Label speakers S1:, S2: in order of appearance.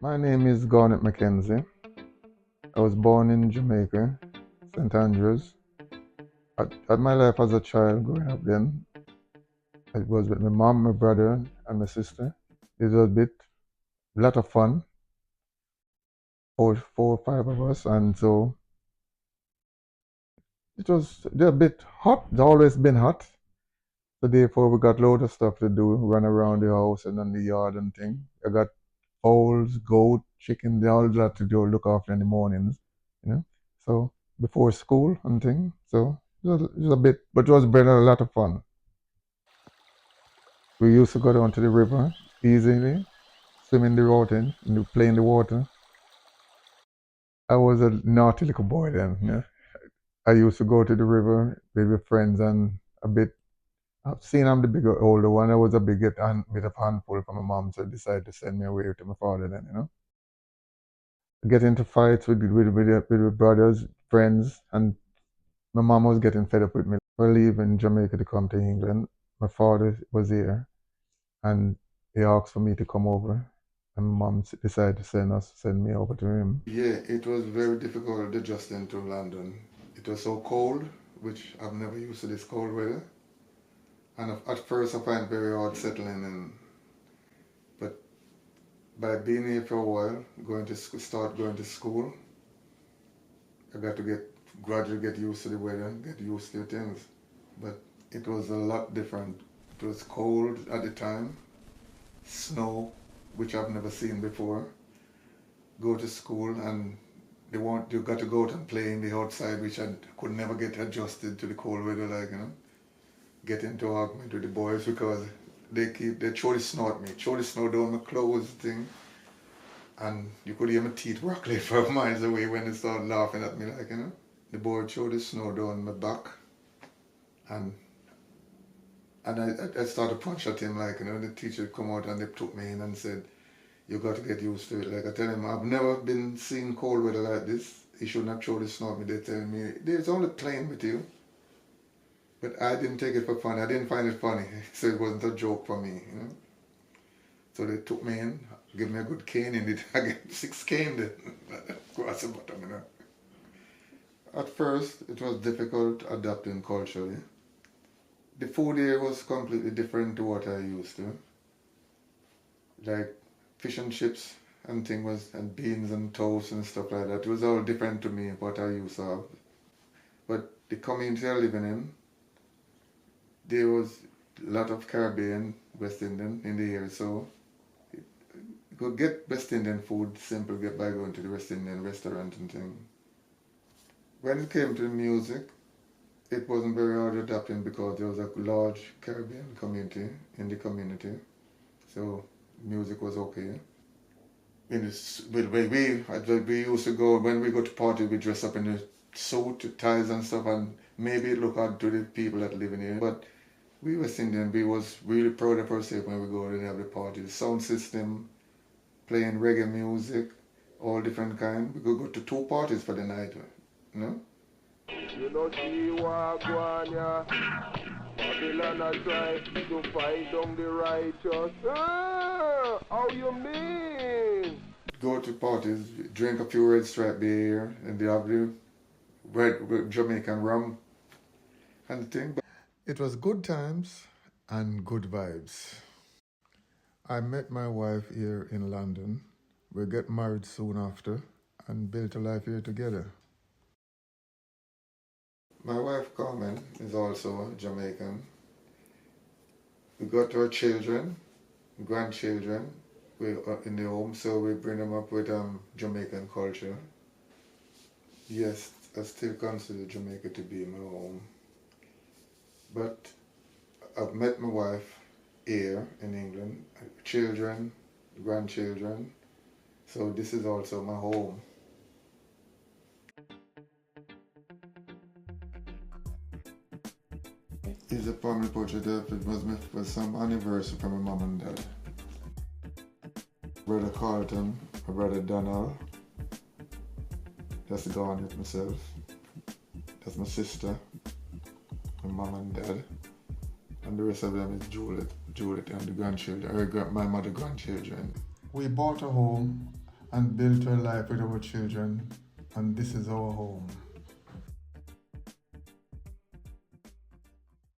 S1: My name is Garnet Mackenzie. I was born in Jamaica, St. Andrews. At my life as a child growing up then, it was with my mom, my brother, and my sister. It was a lot of fun, four or five of us, and so it was a bit hot. It's always been hot. So therefore, we got loads of stuff to do, run around the house and on the yard and thing. I got fowls, goat, chicken, they all that to do, look after in the mornings, you know. So before school and thing. So it was a bit, but it was been a lot of fun. We used to go down to the river easily, swim in the water, play in the water. I was a naughty little boy then. Yeah. I used to go to the river with friends and a bit. I've seen I'm the bigger, older one. I was a bit of handful for my mom, so decided to send me away to my father then. Get into fights with brothers, friends, and my mom was getting fed up with me. We're leaving Jamaica to come to England. My father was here, and he asked for me to come over, and my mom decided to send me over to him. Yeah, it was very difficult adjusting to London. It was so cold, which I've never used to this cold weather, and at first I find it very hard settling in. But by being here for a while, start going to school, I got to gradually get used to the weather, get used to things. But it was a lot different. It was cold at the time, snow, which I've never seen before. Go to school and you got to go out and play in the outside, which I could never get adjusted to the cold weather, get into argument with the boys because they throw the snow at me, throw the snow down my clothes thing, and you could hear my teeth rattling for miles away when they started laughing at me. The boy threw the snow down my back, and I started punch at him the teacher come out and they took me in and said, you got to get used to it. Like I tell him, I've never been seen cold weather like this. He shouldn't have thrown the snow at me. They telling me, it's only playing with you. But I didn't take it for fun. I didn't find it funny. So it wasn't a joke for me. So they took me in, give me a good cane in it. I get 6 cane then. Across the bottom. At first, it was difficult adapting culturally. The food here was completely different to what I used to. Like fish and chips and beans and toast and stuff like that. It was all different to me what I used to have. But the community I living in, there was a lot of Caribbean, West Indian in the area, so you could get West Indian food simple get by going to the West Indian restaurant and thing. When it came to the music, it wasn't very hard adapting because there was a large Caribbean community in the community, so music was okay. We used to go when we go to party. We dress up in the suit, ties and stuff, and maybe it look odd to the people that live in here. But we West Indian, we was really proud of ourselves when we go and have the party. The sound system, playing reggae music, all different kind. We could go to 2 parties for the night, you know. You know see Wagwanya, Babylon a try to fight on the righteous. How you mean? Go to parties, drink a few red stripe beer, and they have the red Jamaican rum and the thing. But it was good times and good vibes. I met my wife here in London. We got married soon after and built a life here together. My wife Carmen is also Jamaican. We got our children, grandchildren, we are in the home, so we bring them up with Jamaican culture. Yes, I still consider Jamaica to be my home. But I've met my wife here in England, children, grandchildren, so this is also my home. It's a family portrait that it was some anniversary for my mom and dad. Brother Carlton, my brother Donald, that's Garnet myself, that's my sister, my mom and dad, and the rest of them is Juliet and the grandchildren, my mother grandchildren. We bought a home and built our life with our children, and this is our home.